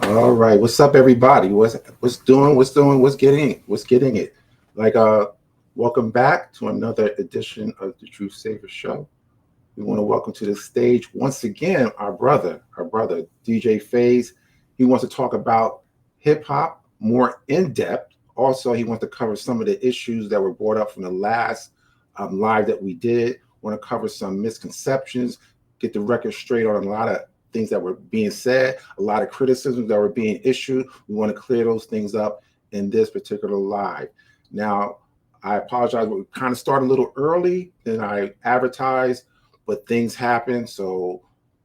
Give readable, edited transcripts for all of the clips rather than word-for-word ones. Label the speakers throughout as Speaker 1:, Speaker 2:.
Speaker 1: All right, what's up, everybody? What's getting it? Like, welcome back to another edition of the True Saver Show. We want to welcome to the stage once again our brother DJ Faze. He wants to talk about hip hop more in depth. Also, he wants to cover some of the issues that were brought up from the last live that we did. Want to cover some misconceptions, get the record straight on a lot of things that were being said, a lot of criticisms that were being issued. We want to clear those things up in this particular live. Now, I apologize, we kind of started a little early than I advertised, but things happen. So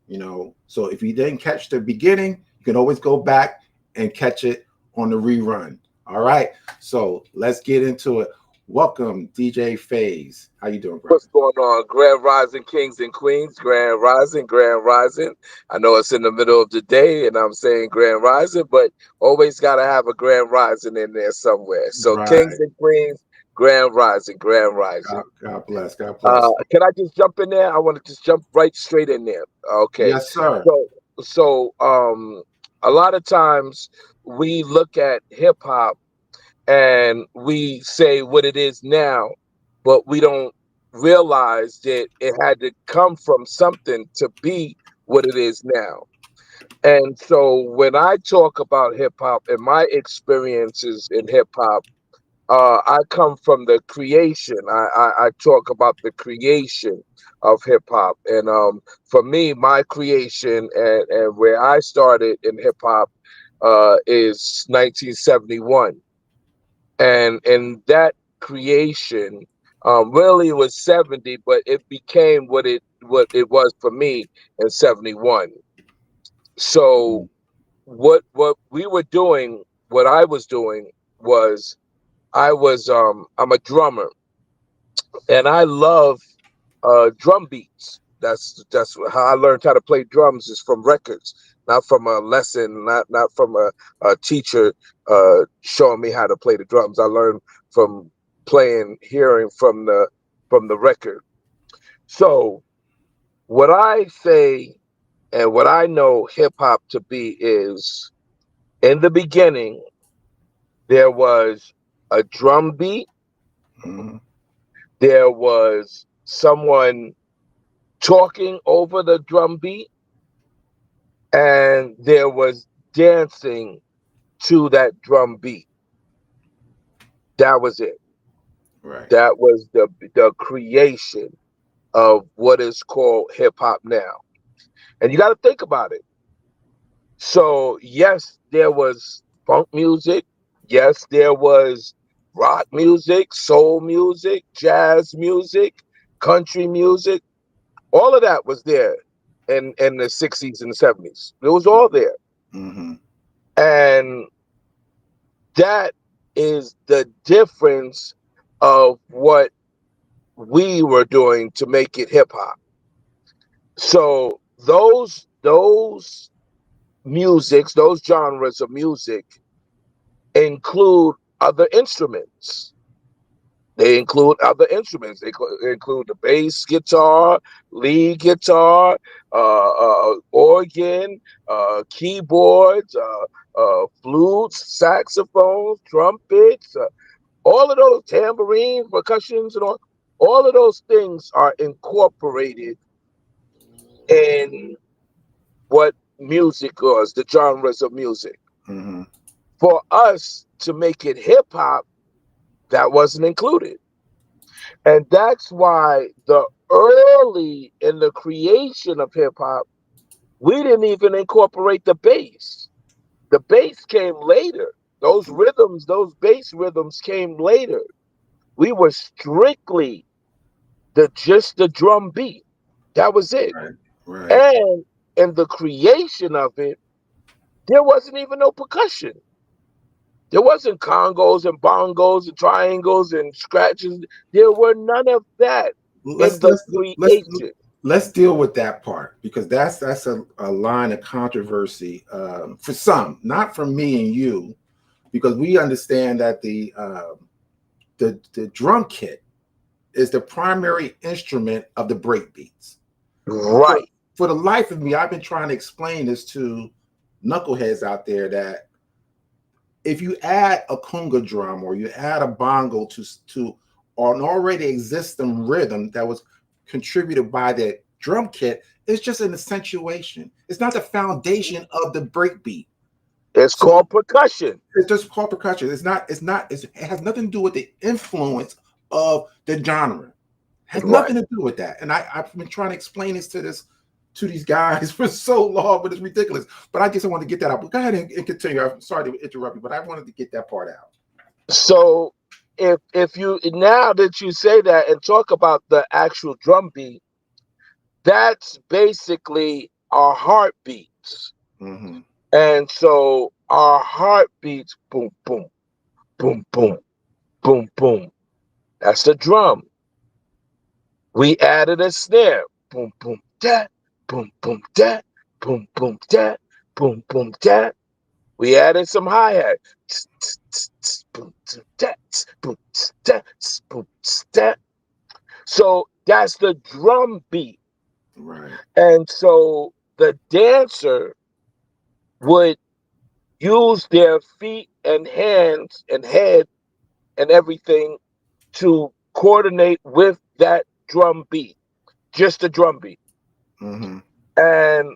Speaker 1: if you didn't catch the beginning, you can always go back and catch it on the rerun. All right. So let's get into it. Welcome, DJ Faze. How you doing, brother?
Speaker 2: What's going on? Grand Rising Kings and Queens, Grand Rising, Grand Rising. I know it's in the middle of the day and I'm saying Grand Rising, but always got to have a Grand Rising in there somewhere. So Kings
Speaker 1: Right.
Speaker 2: and Queens, Grand Rising, Grand Rising.
Speaker 1: God bless. God bless.
Speaker 2: Can I just jump in there? I want to just jump right straight in there. Okay.
Speaker 1: Yes, sir.
Speaker 2: So, a lot of times we look at hip hop and we say what it is now, but we don't realize that it had to come from something to be what it is now. And so when I talk about hip hop and my experiences in hip hop, I come from the creation. I talk about the creation of hip hop. And for me, my creation and where I started in hip hop is 1971, and in that creation really it was 70, but it became what it was for me in 71. So
Speaker 1: Mhm.
Speaker 2: what we were doing, what I was doing was I'm a drummer, and I love drum beats. That's how I learned how to play drums, is from records, not from a lesson, not from a teacher showing me how to play the drums. I learned from playing, hearing from the record. So what I say and what I know hip hop to be is, in the beginning there was a drum beat,
Speaker 1: Mhm.
Speaker 2: there was someone talking over the drum beat, and there was dancing to that drum beat. That was it.
Speaker 1: Right.
Speaker 2: That was the creation of what is called hip hop now. And you got to think about it. So yes, there was funk music. Yes, there was rock music, soul music, jazz music, country music. All of that was there in the 60s and 70s. It was all there.
Speaker 1: Hmm.
Speaker 2: And that is the difference of what we were doing to make it hip hop. So those musics, those genres of music include other instruments. They include other instruments. They include the bass guitar, lead guitar, organ, keyboards, flutes, saxophones, trumpets, all of those tambourines, percussions, and all of those things are incorporated in what music was, the genres of music.
Speaker 1: Hmm.
Speaker 2: For us to make it hip hop, that wasn't included. And that's why the early in the creation of hip hop, we didn't even incorporate the bass. The bass came later. Those rhythms, those bass rhythms came later. We were strictly just the drum beat. That was it.
Speaker 1: Right. Right.
Speaker 2: And in the creation of it, there wasn't even no percussion. There wasn't congos and bongos and triangles and scratches. There were none of that in
Speaker 1: Let's
Speaker 2: the
Speaker 1: let's let's
Speaker 2: creation.
Speaker 1: let's deal with that part because that's a line of controversy for some, not for me and you, because we understand that the drum kit is the primary instrument of the break beats. For
Speaker 2: Right.
Speaker 1: for the life of me, I've been trying to explain this to knuckleheads out there that if you add a conga drum or you add a bongo to an already existing rhythm that was contributed by the drum kit, it's just an accentuation. It's not the foundation of the breakbeat.
Speaker 2: It's
Speaker 1: So
Speaker 2: called percussion.
Speaker 1: it's just called percussion. It has nothing to do with the influence of the genre. It has
Speaker 2: Right.
Speaker 1: nothing to do with that. And I've been trying to explain this to these guys for so long, but it's ridiculous. But I just want to get that out. But go ahead and continue. I'm sorry to interrupt you, but I wanted to get that part out.
Speaker 2: So if you, now that you say that and talk about the actual drum beat, that's basically our heartbeats.
Speaker 1: Mm-hmm.
Speaker 2: And so our heartbeats, boom, boom, boom, boom, boom, boom. That's the drum. We added a snare. Boom, boom, da, boom, boom, da, boom, boom, da, boom, boom, da. We added some hi-hat. Boom, da, boom, da, boom, da. So that's the drum beat.
Speaker 1: Right.
Speaker 2: And so the dancer would use their feet and hands and head and everything to coordinate with that drum beat, just the drum beat.
Speaker 1: Mm-hmm.
Speaker 2: And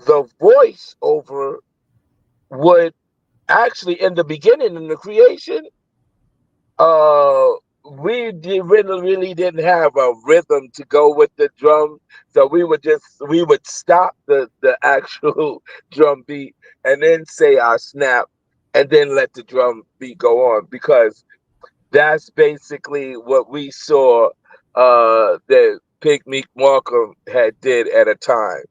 Speaker 2: the voiceover would actually, in the beginning, in the creation, uh, really didn't have a rhythm to go with the drum, so we would stop the actual drum beat and then say our snap, and then let the drum beat go on, because that's basically what we saw that Pig Meek Markham had did at a time,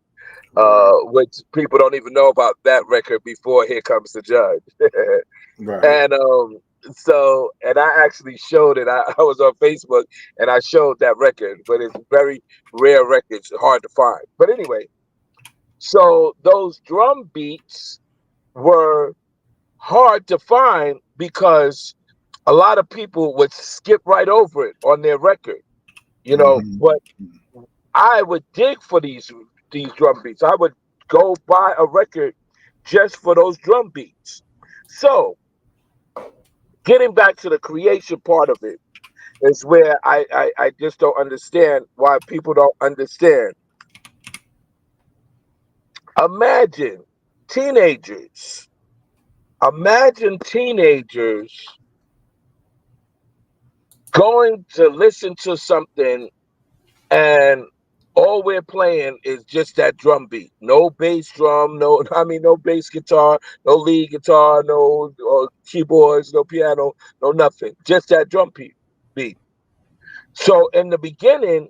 Speaker 1: Right.
Speaker 2: which people don't even know about that record before Here Comes the Judge.
Speaker 1: Right.
Speaker 2: And so, and I actually showed it. I was on Facebook and I showed that record, but it's very rare records, hard to find. But anyway, so those drum beats were hard to find because a lot of people would skip right over it on their record, you know.
Speaker 1: Mm-hmm.
Speaker 2: But I would dig for these drum beats. I would go buy a record just for those drum beats. So getting back to the creation part of it is where I just don't understand why people don't understand. Imagine teenagers, imagine teenagers going to listen to something and all we're playing is just that drum beat. No bass drum, no bass guitar, no lead guitar, no keyboards, no piano, no nothing. Just that drum beat. So in the beginning,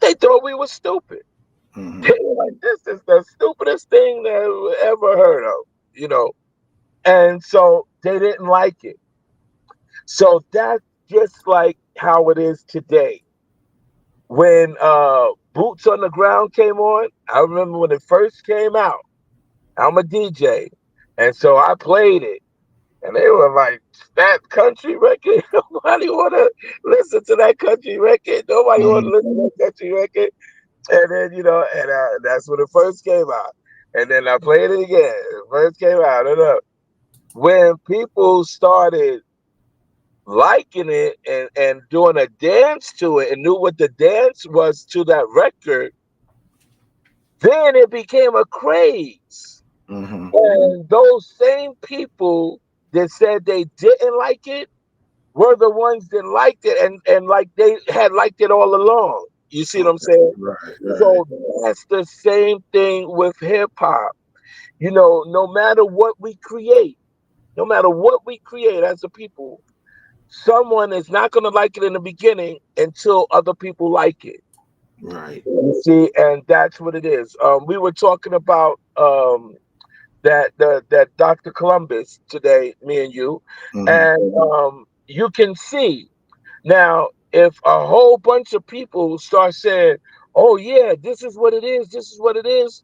Speaker 2: they thought we were stupid.
Speaker 1: Mm-hmm.
Speaker 2: They were like, this is the stupidest thing they ever heard of, you know. And so they didn't like it. So that's just like how it is today. When Boots on the Ground came on, I remember when it first came out. I'm a DJ, and so I played it, and they were like, "That country record? Nobody want to listen to that country record. Nobody want to listen to that country record." And then and that's when it first came out, and then I played it again. It first came out, and when people started liking it and doing a dance to it and knew what the dance was to that record, then it became a craze.
Speaker 1: Mm-hmm.
Speaker 2: And those same people that said they didn't like it were the ones that liked it, and like they had liked it all along. You see what I'm
Speaker 1: Okay.
Speaker 2: saying?
Speaker 1: Right. Right.
Speaker 2: So that's the same thing with hip hop. No matter what we create, no matter what we create as a people, someone is not going to like it in the beginning until other people like it.
Speaker 1: Right.
Speaker 2: You see, and that's what it is. We were talking about that Dr. Columbus today, me and you,
Speaker 1: Mm-hmm.
Speaker 2: and you can see now if a whole bunch of people start saying, "Oh yeah, this is what it is. This is what it is,"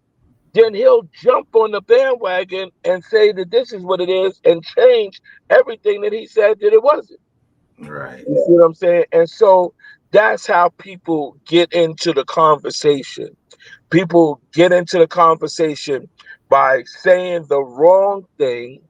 Speaker 2: then he'll jump on the bandwagon and say that this is what it is and change everything that he said that it wasn't.
Speaker 1: Right.
Speaker 2: You see what I'm saying? And so that's how people get into the conversation. People get into the conversation by saying the wrong thing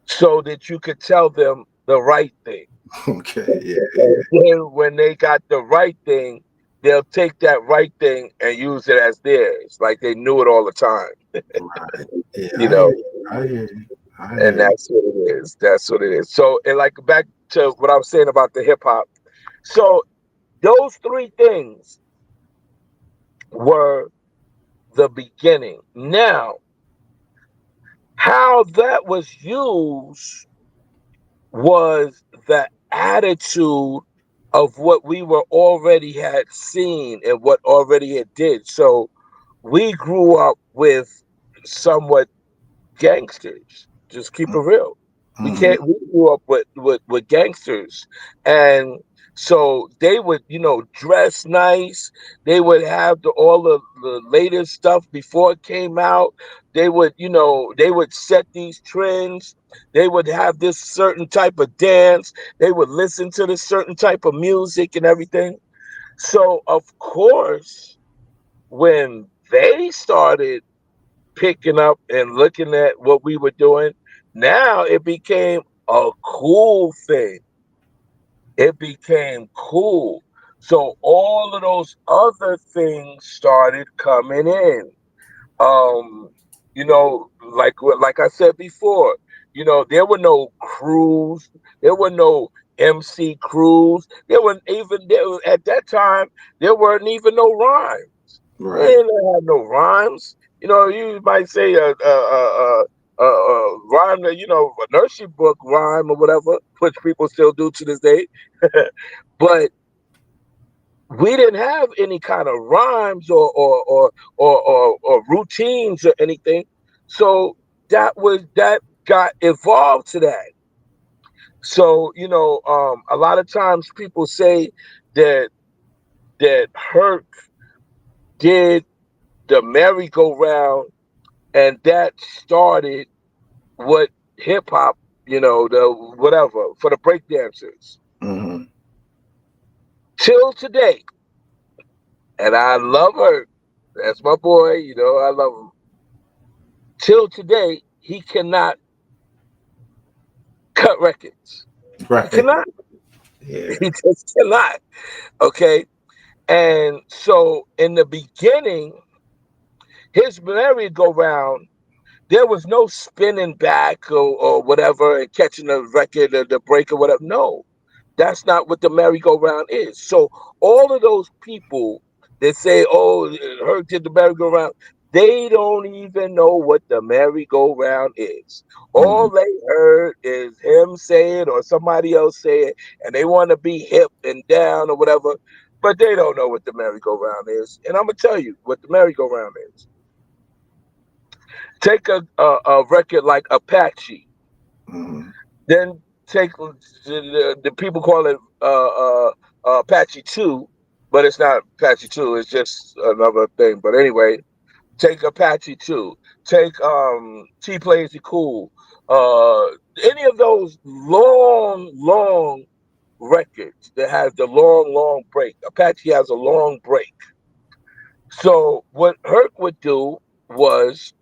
Speaker 2: so that you could tell them the right thing.
Speaker 1: Okay. Yeah.
Speaker 2: And then when they got the right thing, they'll take that right thing and use it as theirs, like they knew it all the time.
Speaker 1: Right. Yeah.
Speaker 2: You
Speaker 1: I hear
Speaker 2: know,
Speaker 1: you. I hear you. I
Speaker 2: and
Speaker 1: hear you.
Speaker 2: that's what it is. That's what it is. So, and like back to what I was saying about the hip hop. So those three things were the beginning. Now, how that was used was the attitude of what we were already had seen and what already it did. So we grew up with somewhat gangsters. Just keep it real. We
Speaker 1: Mm-hmm.
Speaker 2: can't. We grew up with gangsters, and so they would, dress nice. They would have all the latest stuff before it came out. They would, they would set these trends. They would have this certain type of dance. They would listen to this certain type of music and everything. So of course, when they started picking up and looking at what we were doing, now it became a cool thing. It became cool. So all of those other things started coming in. Um, like I said before, there were no crews, there were no MC crews, at that time there weren't even no rhyme. They
Speaker 1: Right.
Speaker 2: didn't have no rhymes. You might say a rhyme that a nursery book rhyme or whatever, which people still do to this day. But we didn't have any kind of rhymes or routines or anything. So that got evolved to that. So a lot of times people say that Herc did the merry-go-round and that started what hip hop, the whatever for the breakdancers
Speaker 1: Mm-hmm.
Speaker 2: till today. And I love her. That's my boy. I love him. Till today, he cannot cut records. He
Speaker 1: Right.
Speaker 2: cannot.
Speaker 1: Yeah.
Speaker 2: He just cannot. Okay. And so in the beginning, his merry-go-round, there was no spinning back or whatever and catching the record or the break or whatever. No, that's not what the merry-go-round is. So all of those people that say, "Oh, Herc did the merry-go-round," they don't even know what the merry-go-round is.
Speaker 1: Mm-hmm.
Speaker 2: All they heard is him say it or somebody else say it, and they want to be hip and down or whatever, but they don't know what the merry-go-round is. And I'm gonna tell you what the merry-go-round is. Take a record like Apache,
Speaker 1: Mm-hmm.
Speaker 2: then take the people call it Apache 2, but it's not Apache 2, it's just another thing. But anyway, take Apache 2, take T Plays It Cool, uh, any of those long records that has the long break. Apache has a long break. So what Herc would do was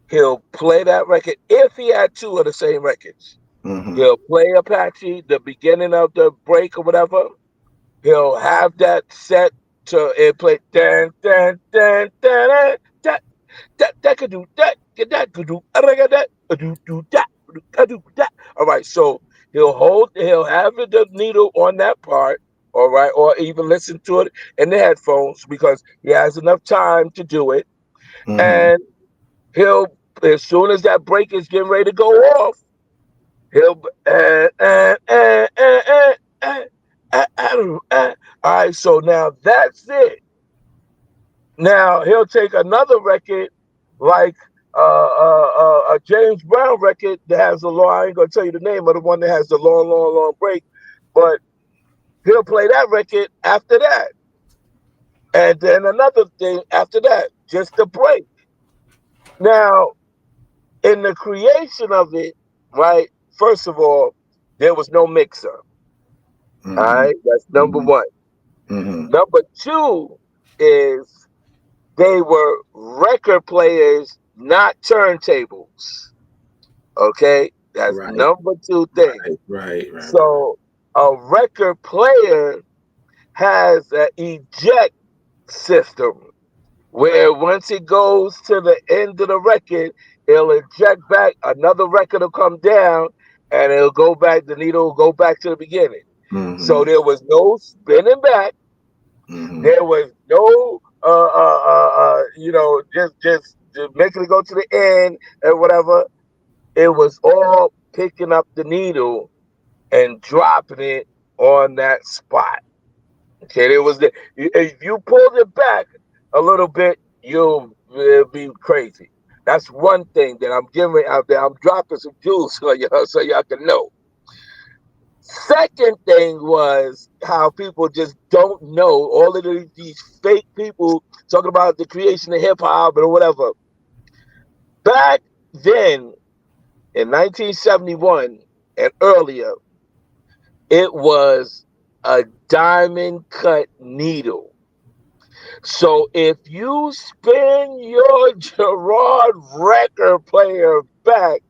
Speaker 2: he'll play that record if he had two of the same records.
Speaker 1: Mm-hmm.
Speaker 2: He'll play Apache, the beginning of the break or whatever. He'll have that set to it play dan dan dan dan that that could do that could do that do that. All right, so he'll have the needle on that part. All right, or even listen to it in the headphones because he has enough time to do it.
Speaker 1: Mm-hmm.
Speaker 2: And he'll, as soon as that break is getting ready to go off, he'll all right. So now that's it. Now he'll take another record like a James Brown record that has a long. I ain't gonna tell you the name of the one that has the long break, but he'll play that record after that, and then another thing after that, just the break. Now in the creation of it, right? First of all, there was no mixer. All right, that's number one. Number two is they were record players, not turntables. Okay, that's
Speaker 1: Right.
Speaker 2: number two thing.
Speaker 1: Right.
Speaker 2: So a record player has an eject system where once it goes to the end of the record, it'll eject back, another record will come down, and it'll go back, the needle will go back to the beginning. So there was no spinning back. There was no, just making it go to the end and whatever. It was all picking up the needle and dropping it on that spot. Okay, it was if you pulled it back a little bit, you'll be crazy. That's one thing that I'm giving out there. I'm dropping some jewels so y'all can know. Second thing was how people just don't know, all of these fake people talking about the creation of hip hop or whatever. Back then, in 1971 and earlier, it was a diamond cut needle. So if you spin your Gerard record player back,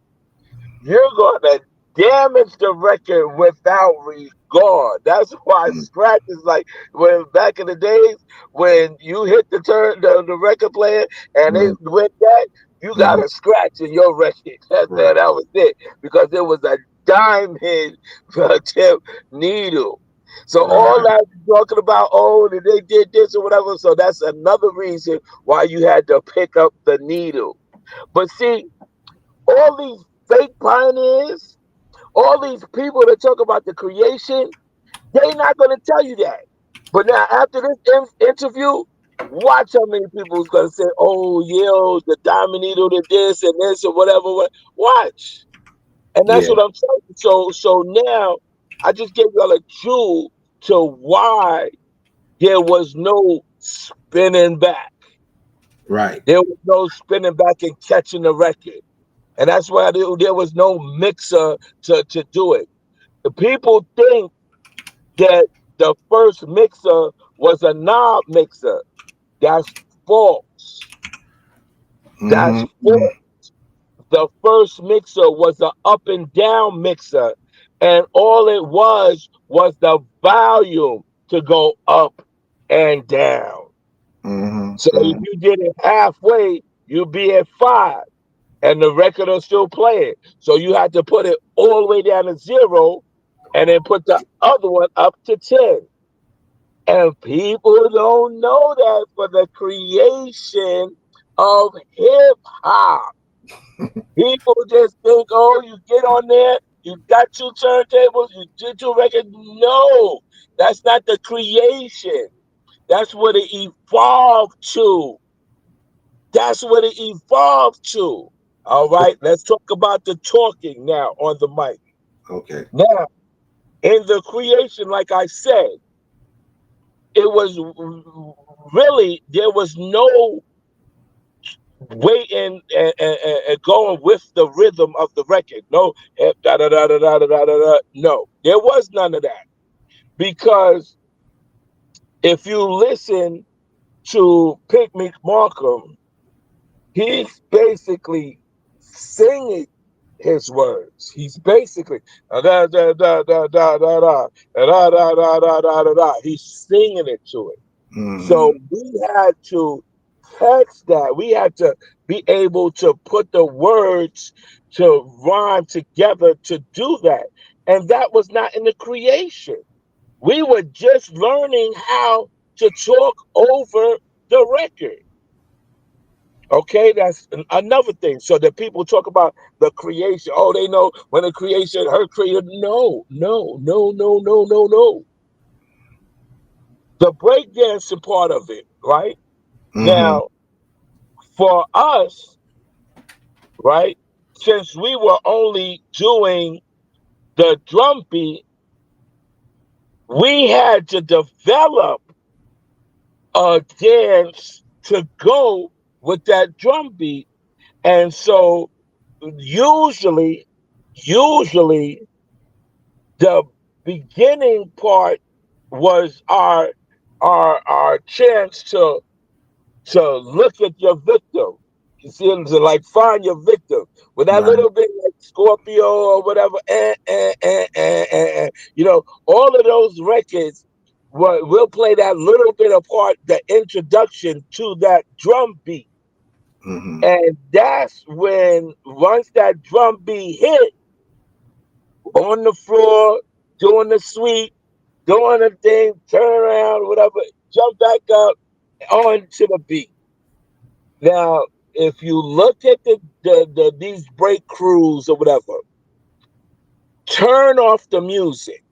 Speaker 2: you're gonna damage the record without regard. That's why scratches, like when back in the days when you hit the record player and it went back, you got a scratch in your record. That was it, because it was a diamond tip needle. So all that talking about, oh, they did this or whatever. So that's another reason why you had to pick up the needle. But see, all these fake pioneers, all these people that talk about the creation, they're not going to tell you that. But now, after this interview, watch how many people is going to say, oh, yeah, the diamond needle did this and this or whatever. Watch. And that's what I'm saying. So now, I just gave y'all a jewel to why there was no spinning back.
Speaker 1: Right.
Speaker 2: There was no spinning back and catching the record. And that's why there was no mixer to do it. The people think that the first mixer was a knob mixer. That's false. That's false. The first mixer was an up and down mixer. And all it was the volume to go up and down. So if you did it halfway, you'd be at 5. And the record will still play it. So you had to put it all the way down to 0 and then put the other one up to 10. And people don't know that for the creation of hip hop. People just think, oh, you get on there, you got 2 turntables, you did 2 records. No, that's not the creation. That's what it evolved to. That's what it evolved to. All right, let's talk about the talking now on the mic.
Speaker 1: Okay.
Speaker 2: Now, in the creation, like I said, it was really, there was no waiting and going with the rhythm of the record. No, da da da da da da da da. No, there was none of that. Because if you listen to Picnic Markham, he's basically singing his words. He's basically da da da da da da da da da da da da da da. He's singing it to it. So we had to catch that. We had to be able to put the words to rhyme together to do that. And that was not in the creation. We were just learning how to talk over the record. Okay, that's another thing. So that people talk about the creation. Oh, they know when the creation, her creator. No. The breakdancing part of it, right? Now, for us, right, since we were only doing the drum beat, we had to develop a dance to go with that drum beat. And so usually the beginning part was our chance to look at your victim. You see, to like find your victim with that
Speaker 1: Right.
Speaker 2: little bit like Scorpio or whatever. You know, all of those records. We'll play that little bit of part, the introduction to that drum beat.
Speaker 1: Mm-hmm.
Speaker 2: And that's when, once that drum beat hit, on the floor, doing the sweep, doing the thing, turn around, whatever, jump back up onto the beat. Now, if you look at these break crews or whatever, turn off the music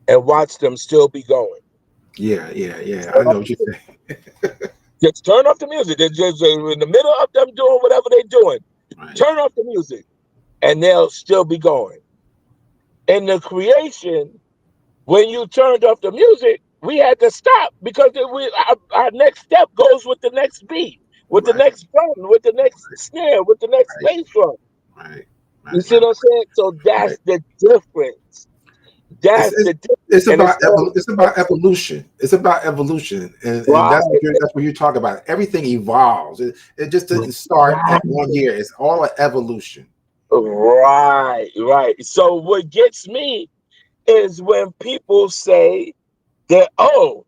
Speaker 2: and watch them still be going.
Speaker 1: Yeah, yeah, yeah. I know what you're saying.
Speaker 2: Just turn off the music. They're just in the middle of them doing whatever they're doing.
Speaker 1: Right.
Speaker 2: Turn off the music and they'll still be going. In the creation, when you turned off the music, we had to stop because our next step goes with the next beat, with the
Speaker 1: Right.
Speaker 2: next drum, with the next snare, with the next
Speaker 1: Right.
Speaker 2: bass drum.
Speaker 1: Right.
Speaker 2: You
Speaker 1: Right.
Speaker 2: see
Speaker 1: Right.
Speaker 2: what I'm saying? So
Speaker 1: Right.
Speaker 2: that's the difference.
Speaker 1: It's,
Speaker 2: That's
Speaker 1: it's
Speaker 2: the difference.
Speaker 1: it's
Speaker 2: And it's
Speaker 1: about
Speaker 2: all
Speaker 1: it's about evolution. It's about evolution, and
Speaker 2: right,
Speaker 1: that's what you're talking about. Everything evolves. It just doesn't start at 1 year. It's all an evolution.
Speaker 2: right. So what gets me is when people say that, oh,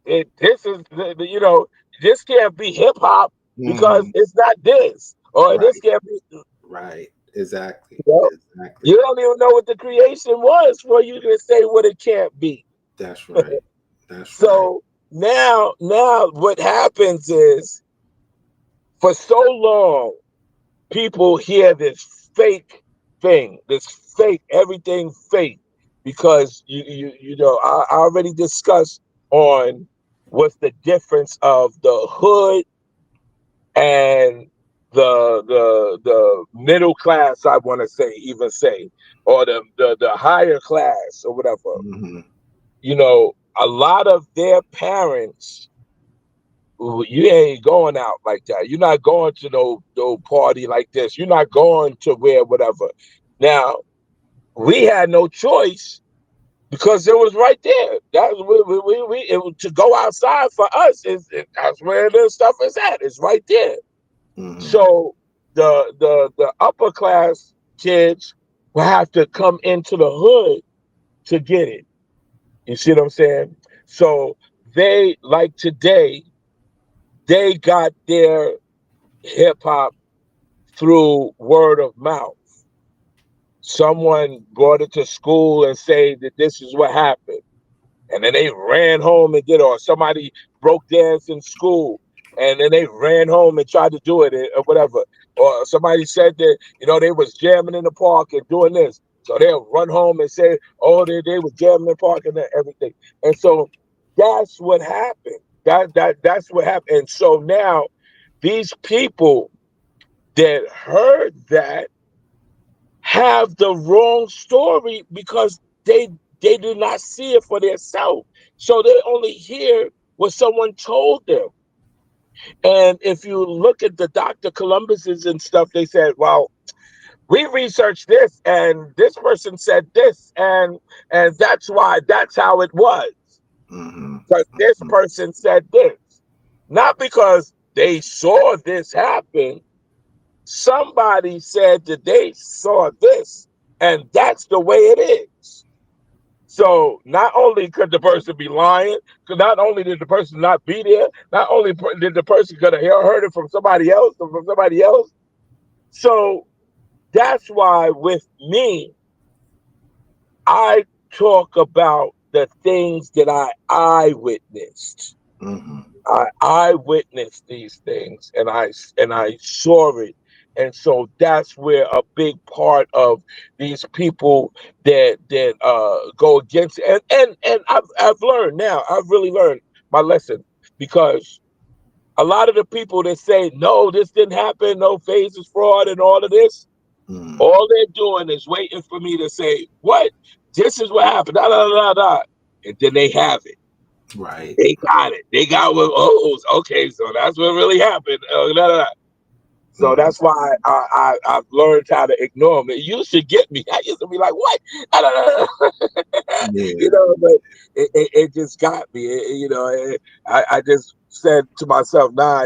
Speaker 2: this is, you know, this can't be hip hop because
Speaker 1: Hmm.
Speaker 2: it's not this, or this
Speaker 1: Right.
Speaker 2: can't be,
Speaker 1: Right. Exactly.
Speaker 2: you know,
Speaker 1: Exactly.
Speaker 2: you don't even know what the creation was for you to say what it can't be.
Speaker 1: That's right. That's right.
Speaker 2: So now what happens is, for so long, people hear this fake thing, this fake, everything fake, because you know, I already discussed on what's the difference of the hood and the middle class, I want to say, or the higher class or whatever.
Speaker 1: Hmm.
Speaker 2: You know, a lot of their parents, you ain't going out like that. You're not going to no party like this. You're not going to where whatever. Now, we had no choice because it was right there. That we it was, to go outside for us that's where the stuff is at. It's right there.
Speaker 1: Hmm.
Speaker 2: So the upper class kids will have to come into the hood to get it. You see what I'm saying? So they, like today, they got their hip hop through word of mouth. Someone brought it to school and say that this is what happened. And then they ran home and did it, or somebody broke dance in school and then they ran home and tried to do it or whatever. Or somebody said that, you know, they was jamming in the park and doing this. So they'll run home and say, oh, they was jamming in the park and everything. And so that's what happened. That's what happened. And so now these people that heard that have the wrong story because they did not see it for themselves. So they only hear what someone told them. And if you look at the Dr. Columbuses and stuff, they said, well, we researched this and this person said this, and that's how it was.
Speaker 1: Hmm.
Speaker 2: Because this person said this. Not because they saw this happen. Somebody said that they saw this, and that's the way it is. So not only could the person be lying, because not only did the person not be there, not only did the person could have heard it from somebody else or from somebody else. So that's why with me, I talk about the things that I witnessed.
Speaker 1: Hmm.
Speaker 2: I witnessed these things and I saw it. And so that's where a big part of these people that go against it. And I've learned now, I've really learned my lesson, because a lot of the people that say no, this didn't happen, no, Faze is fraud and all of this,
Speaker 1: Hmm.
Speaker 2: all they're doing is waiting for me to say, what? This is what happened, da da da da. And then they have it.
Speaker 1: Right.
Speaker 2: They got it. They got what? Oh, okay. So that's what really happened. Da, da, da. So that's why I've learned how to ignore them. It used to get me. I used to be like, "What?"
Speaker 1: Yeah.
Speaker 2: You know, but it just got me. I just said to myself, "Nah,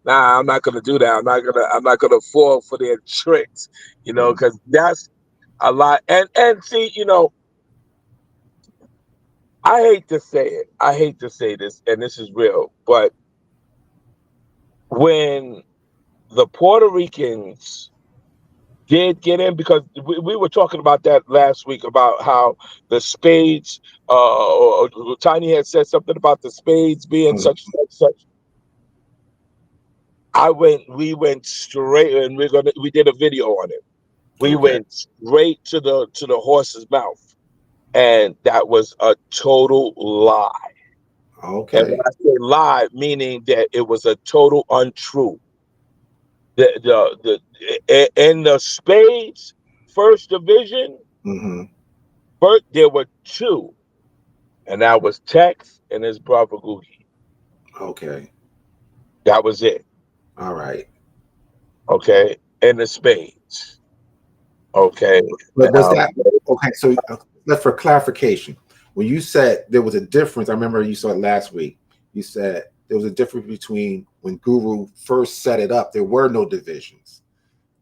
Speaker 2: nah, I'm not gonna do that. I'm not gonna fall for their tricks,
Speaker 1: Mm.
Speaker 2: because that's a lot." And see, I hate to say it. I hate to say this, and this is real, but when the Puerto Ricans did get in, because we were talking about that last week about how the Spades, or Tiny had said something about the Spades being
Speaker 1: Mm.
Speaker 2: such. We went straight, and we did a video on it. We
Speaker 1: Okay.
Speaker 2: went straight to the horse's mouth, and that was a total lie. And when
Speaker 1: Okay.
Speaker 2: I say lie, meaning that it was a total untrue. In the Spades first division,
Speaker 1: Mm-hmm.
Speaker 2: first, there were two, and that was Tex and his brother Googie.
Speaker 1: Okay.
Speaker 2: That was it.
Speaker 1: All right.
Speaker 2: Okay, in the Spades. Okay,
Speaker 1: But was
Speaker 2: now,
Speaker 1: that okay? So, for clarification, when you said there was a difference, I remember you saw it last week. You said there was a difference between when Guru first set it up. There were no divisions.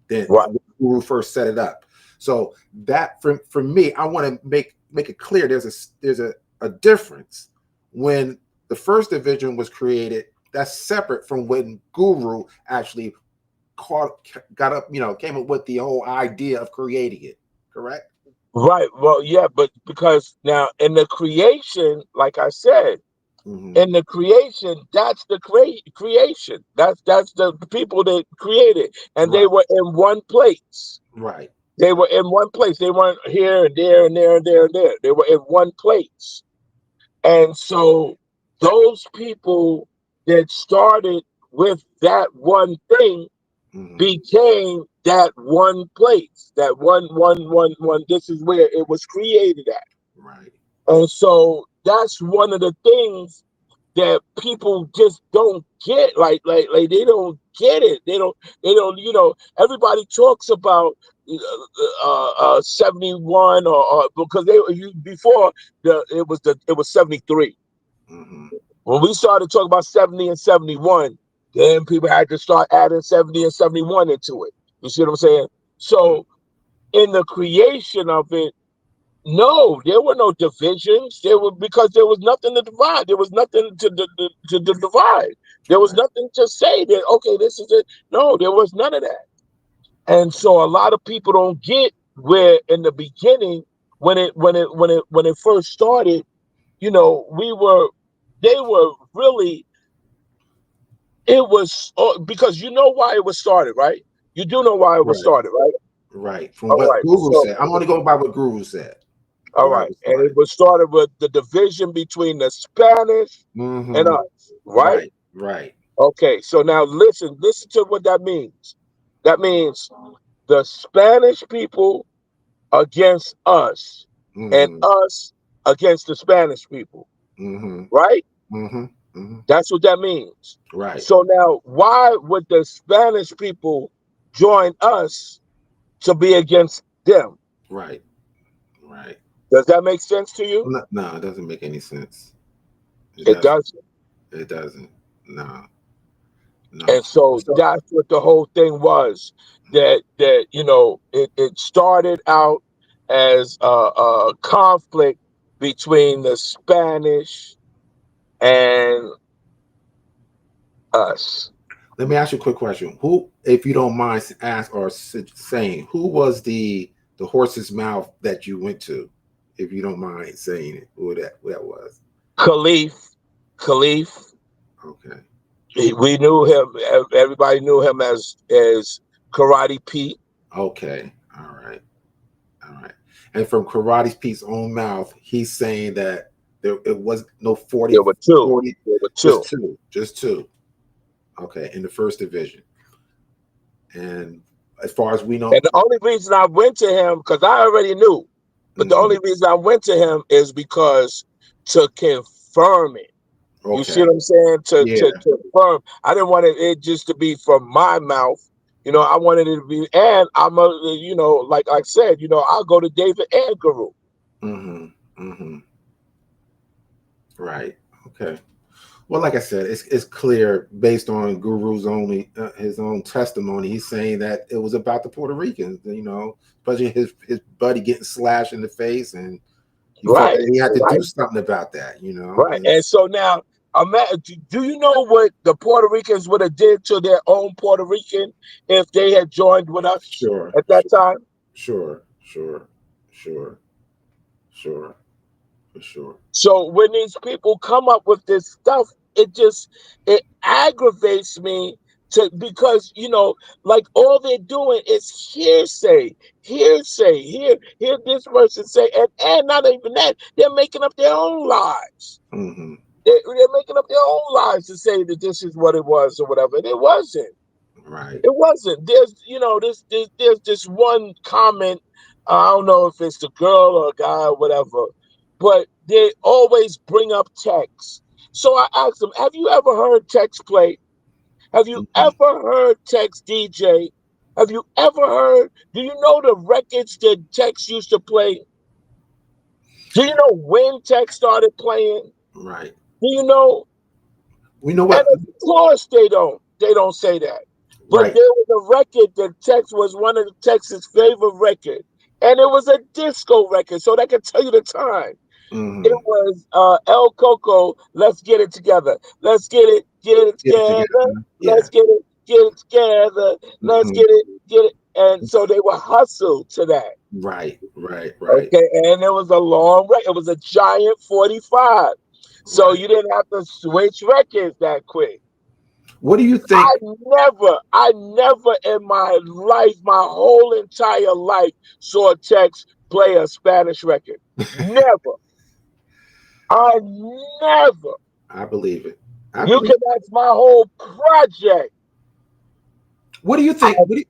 Speaker 1: Then
Speaker 2: right,
Speaker 1: when Guru first set it up. So that for me, I want to make it clear. There's a difference when the first division was created. That's separate from when Guru actually got up, came up with the whole idea of creating it. Correct?
Speaker 2: right. Well, yeah, but because now in the creation, like I said,
Speaker 1: Mm-hmm.
Speaker 2: in the creation, that's the creation. That's the people that created, and they
Speaker 1: Right.
Speaker 2: were in one place.
Speaker 1: Right.
Speaker 2: They were in one place. They weren't here and there and there and there and there. They were in one place. And so those people that started with that one thing
Speaker 1: Mm-hmm.
Speaker 2: became that one place. That one. This is where it was created at.
Speaker 1: Right.
Speaker 2: And so that's one of the things that people just don't get. Like they don't get it. They don't. Everybody talks about 71, or because before it was 73.
Speaker 1: Mm-hmm.
Speaker 2: When we started talking about 70 and 71, then people had to start adding 70 and 71 into it. You see what I'm saying? So in the creation of it, no, there were no divisions. There were, because there was nothing to divide. There was nothing to divide. There was
Speaker 1: Right.
Speaker 2: nothing to say that, okay, this is it. No, there was none of that. And so a lot of people don't get where in the beginning, when it first started, we were they were really, it was, because you know why it was started, right? You do know why it was
Speaker 1: Right.
Speaker 2: started, right?
Speaker 1: Right. From
Speaker 2: All
Speaker 1: what
Speaker 2: right.
Speaker 1: Guru
Speaker 2: So
Speaker 1: said, I'm going to go by what Guru said.
Speaker 2: all
Speaker 1: Why it
Speaker 2: right.
Speaker 1: was
Speaker 2: And it
Speaker 1: started.
Speaker 2: was started with the division between the Spanish and
Speaker 1: Mm-hmm.
Speaker 2: us, right?
Speaker 1: Right. Right.
Speaker 2: Okay, so now listen to what that means. That means the Spanish people against us, and
Speaker 1: Mm-hmm.
Speaker 2: us against the Spanish people,
Speaker 1: Mm-hmm.
Speaker 2: right?
Speaker 1: Mm-hmm. Mm-hmm.
Speaker 2: That's what that means.
Speaker 1: Right.
Speaker 2: So now, why would the Spanish people join us to be against them?
Speaker 1: Right. Right.
Speaker 2: Does that make sense to you?
Speaker 1: No, no, it doesn't make any sense. It
Speaker 2: It
Speaker 1: doesn't.
Speaker 2: doesn't.
Speaker 1: It doesn't. No. No.
Speaker 2: And so
Speaker 1: So,
Speaker 2: that's what the whole thing was. It started out as a conflict between the Spanish and us.
Speaker 1: let me ask you a quick question. Who, if you don't mind, saying, who was the horse's mouth that you went to? If you don't mind saying it, who that was?
Speaker 2: Khalif, Khalif,
Speaker 1: Okay.
Speaker 2: we knew him. Everybody knew him as Karate Pete.
Speaker 1: Okay. All right. All right. And from Karate Pete's own mouth, he's saying that it was no 40,
Speaker 2: There were two.
Speaker 1: 40,
Speaker 2: There were
Speaker 1: just
Speaker 2: two.
Speaker 1: two, just two. Okay, in the first division. And as far as we
Speaker 2: And
Speaker 1: know,
Speaker 2: the only reason I went to him, because I already knew, but the
Speaker 1: mhm,
Speaker 2: only reason I went to him is because to confirm it. You see
Speaker 1: okay,
Speaker 2: what I'm saying? To
Speaker 1: yeah,
Speaker 2: confirm. I didn't want it just to be from my mouth. You know, I wanted it to be, and I'm a, you know, like I said, you know, I'll go to David and Guru.
Speaker 1: Mm-hmm. Mm-hmm. Right. Okay. Well, like I said, it's clear based on Guru's only his own testimony. He's saying that it was about the Puerto Ricans, you know, especially his buddy getting slashed in the face, and he felt
Speaker 2: Right,
Speaker 1: that he had to
Speaker 2: right,
Speaker 1: do something about that, you know.
Speaker 2: right. And so now, do you know what the Puerto Ricans would have did to their own Puerto Rican if they had joined with us
Speaker 1: Sure,
Speaker 2: at that time?
Speaker 1: sure, sure, sure, sure, for sure.
Speaker 2: So when these people come up with this stuff, it aggravates me to, because you know, like all they're doing is hearsay, hearsay. Here this person say, and not even that, they're making up their own lies.
Speaker 1: Mm-hmm.
Speaker 2: They're making up their own lies to say that this is what it was or whatever. And it wasn't.
Speaker 1: Right.
Speaker 2: It wasn't. There's, you know, there's this one comment. I don't know if it's the girl or a guy or whatever, but they always bring up Tex. So I asked them, "Have you ever heard Tex play? Have you
Speaker 1: Mm-hmm.
Speaker 2: ever heard Tex DJ? Have you ever heard? Do you know the records that Tex used to play? Do you know when Tex started playing?
Speaker 1: Right.
Speaker 2: Do you know?"
Speaker 1: We know
Speaker 2: And
Speaker 1: what.
Speaker 2: of course they don't. They don't say that. But
Speaker 1: Right.
Speaker 2: there was a record that Tex was one of Tex's favorite records. And it was a disco record, so that can tell you the time. It
Speaker 1: Mm-hmm.
Speaker 2: was El Coco, Let's Get It Together. Let's get it
Speaker 1: Get it
Speaker 2: together.
Speaker 1: together. Yeah.
Speaker 2: Let's get it together. Let's
Speaker 1: Mm-hmm.
Speaker 2: get it. And so they were hustled to that.
Speaker 1: Right. Right. Right.
Speaker 2: Okay, and it was a long record. It was a giant 45. So
Speaker 1: Right.
Speaker 2: you didn't have to switch records that quick.
Speaker 1: What do you think?
Speaker 2: I never in my life, my whole entire life, saw Tex play a Spanish record. Never. I never.
Speaker 1: I believe it. I
Speaker 2: You
Speaker 1: believe.
Speaker 2: can ask my whole project.
Speaker 1: What do you
Speaker 2: I
Speaker 1: think? What do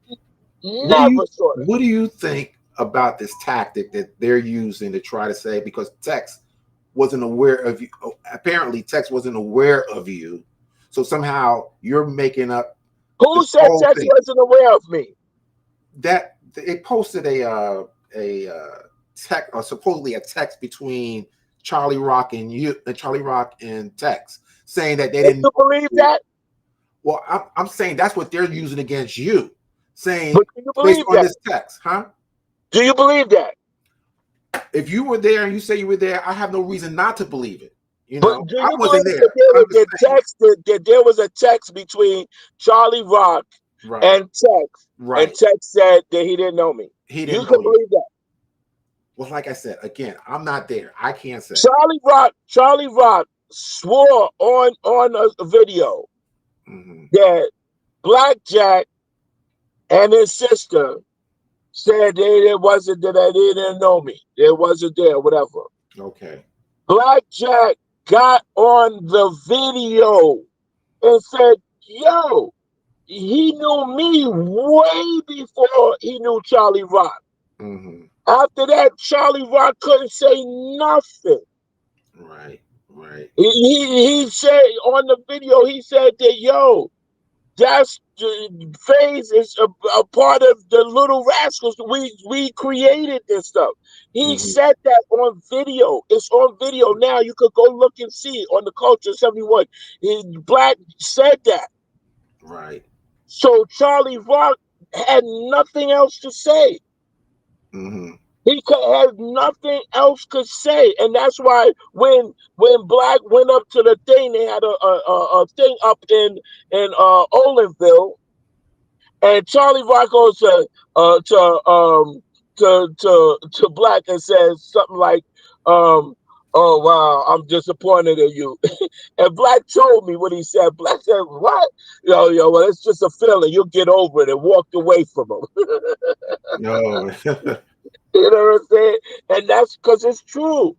Speaker 1: you
Speaker 2: never saw it.
Speaker 1: what do you think about this tactic that they're using to try to say, because Tex wasn't aware of you, apparently Tex wasn't aware of you, so somehow you're making up
Speaker 2: Who
Speaker 1: this
Speaker 2: said
Speaker 1: whole
Speaker 2: Tex
Speaker 1: thing
Speaker 2: wasn't aware of me?
Speaker 1: that they posted a text, or supposedly a text between Charlie Rock and you, and Charlie Rock and Tex, saying that they
Speaker 2: Do
Speaker 1: didn't.
Speaker 2: you believe that?
Speaker 1: Well, I'm saying that's what they're using against you, saying
Speaker 2: But do you
Speaker 1: based
Speaker 2: believe
Speaker 1: on
Speaker 2: that?
Speaker 1: this text, huh?
Speaker 2: Do you believe that?
Speaker 1: If you were there and you say you were there, I have no reason not to believe it. You
Speaker 2: But
Speaker 1: know,
Speaker 2: do
Speaker 1: I
Speaker 2: you
Speaker 1: wasn't
Speaker 2: believe
Speaker 1: there.
Speaker 2: that there
Speaker 1: I'm
Speaker 2: was
Speaker 1: just
Speaker 2: a
Speaker 1: saying.
Speaker 2: text that there was a text between Charlie Rock
Speaker 1: Right,
Speaker 2: and Tex, and
Speaker 1: right.
Speaker 2: Tex said that he didn't know me?
Speaker 1: He
Speaker 2: You
Speaker 1: didn't
Speaker 2: can
Speaker 1: know you.
Speaker 2: believe that.
Speaker 1: Well, like I said, again, I'm not there. I can't say.
Speaker 2: Charlie Rock swore on a video
Speaker 1: Hmm.
Speaker 2: that Blackjack and his sister said it wasn't, that they didn't know me. It wasn't there, whatever.
Speaker 1: Okay.
Speaker 2: Blackjack got on the video and said, "Yo, he knew me way before he knew Charlie Rock."
Speaker 1: Hmm.
Speaker 2: After that, Charlie Rock couldn't say nothing.
Speaker 1: Right, right.
Speaker 2: He said on the video, he said that, "Yo, that's Faze is a part of the Little Rascals. We created this stuff." He
Speaker 1: Hmm.
Speaker 2: said that on video. It's on video now. You could go look and see on the Culture 71. Black said that.
Speaker 1: Right.
Speaker 2: So Charlie Rock had nothing else to say.
Speaker 1: Hmm.
Speaker 2: He could have nothing else to say, and that's why when Black went up to the thing, they had a thing up in Olinville, and Charlie Rock goes to Black and says something like, "Oh wow, I'm disappointed in you." And Black told me what he said. Black said, "What? Yo, well, it's just a feeling. You'll get over it," and walked away from him.
Speaker 1: No.
Speaker 2: You know what I'm saying? And that's because it's true.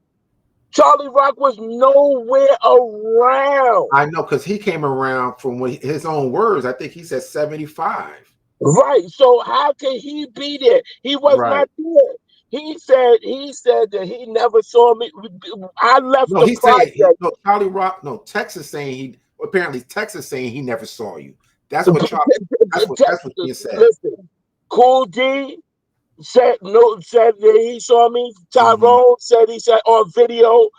Speaker 2: Charlie Rock was nowhere around.
Speaker 1: I know, because he came around from his own words. I think he said 75.
Speaker 2: Right. So how can he be there? He was
Speaker 1: Right.
Speaker 2: not there. He said that he never saw me. I left
Speaker 1: No,
Speaker 2: the
Speaker 1: he's saying
Speaker 2: project.
Speaker 1: no, Charlie Rock, no, Texas saying he apparently Texas saying he never saw you. That's what that's what's being said.
Speaker 2: Listen, Cool D said said that he saw me. Tyrone said he said on video.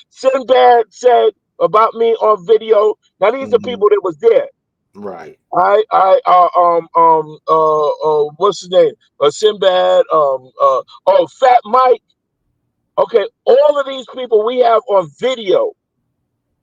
Speaker 2: Sinbad said about me on video. Now these are people that was there.
Speaker 1: Right.
Speaker 2: What's his name? Sinbad. Fat Mike. Okay, all of these people we have on video.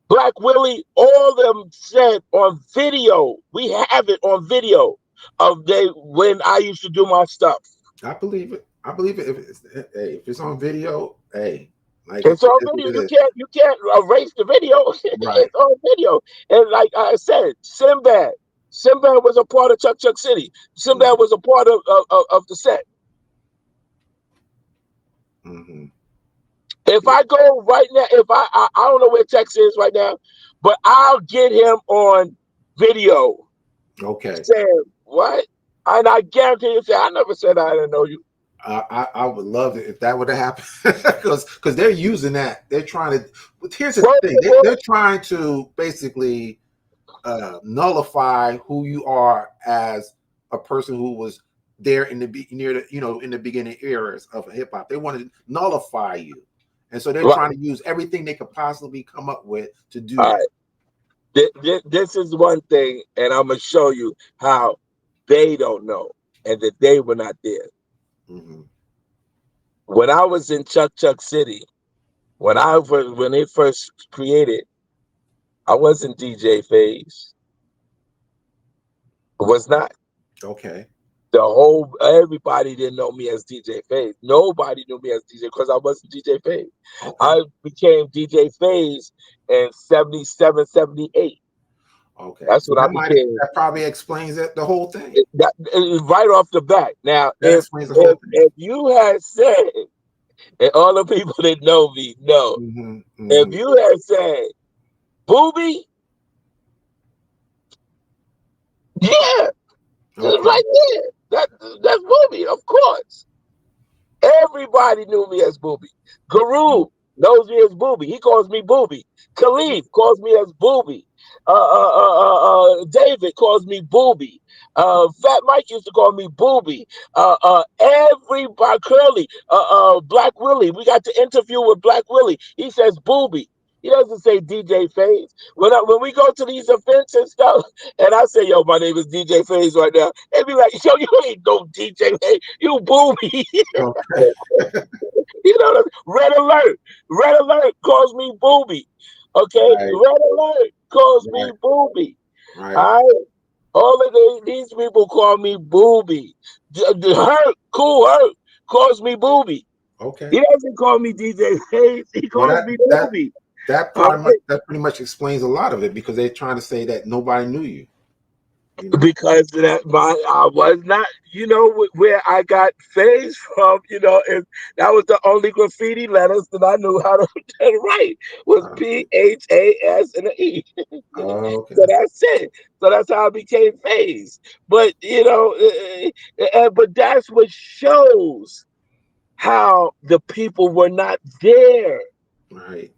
Speaker 2: Black Willie, all of them said on video. We have it on video of when I used to do my stuff.
Speaker 1: I believe it. I believe it. If it's on video, hey, like
Speaker 2: it's on video. You can't erase the video.
Speaker 1: Right.
Speaker 2: It's on video. And like I said, Sinbad was a part of Chuck City. Sinbad was a part of the set. If I go right now, if I don't know where Tex is right now, but I'll get him on video.
Speaker 1: Okay.
Speaker 2: Saying what? And I guarantee you, I never said I didn't know you.
Speaker 1: I would love it if that would have happened, because they're using that. They're trying to. Here's the thing: they're trying to basically nullify who you are as a person who was there in the beginning eras of hip hop. They want to nullify you, and so they're trying to use everything they could possibly come up with to do that.
Speaker 2: Right. This is one thing, and I'm gonna show you how they don't know and that they were not there. When I was in Chuck City, when they first created, I wasn't DJ Faze. I was not.
Speaker 1: Okay.
Speaker 2: Everybody didn't know me as DJ Faze. Nobody knew me as DJ because I wasn't DJ Faze. Okay. I became DJ Faze in 77, 78.
Speaker 1: Okay,
Speaker 2: that's what I became.
Speaker 1: That probably explains it, the whole thing.
Speaker 2: Right off the bat. Now, if you had said, and all the people that know me know, if you had said, Booby, yeah, right there, that's Booby, of course. Everybody knew me as Booby. Guru knows me as Booby. He calls me Booby. Khalif calls me as Booby. David calls me Booby. Fat Mike used to call me Booby. Everybody, Curly, Black Willie. We got the interview with Black Willie. He says Booby. He doesn't say DJ Faze. When we go to these events and stuff, and I say, yo, my name is DJ Faze right now, they be like, yo, you ain't no DJ Faze, you Booby. You know, Red Alert calls me Booby. Okay, Red Alert calls me Booby.
Speaker 1: Right.
Speaker 2: All of these people call me Booby. Cool Hurt calls me Booby.
Speaker 1: Okay.
Speaker 2: He doesn't call me DJ Faze. He calls me Booby.
Speaker 1: That pretty much explains a lot of it, because they're trying to say that nobody knew you.
Speaker 2: Because I was not, where I got Faze from, and that was the only graffiti letters that I knew how to write was PHAS and an E.
Speaker 1: Okay.
Speaker 2: So that's it. So that's how I became Faze. But but that's what shows how the people were not there.
Speaker 1: Right.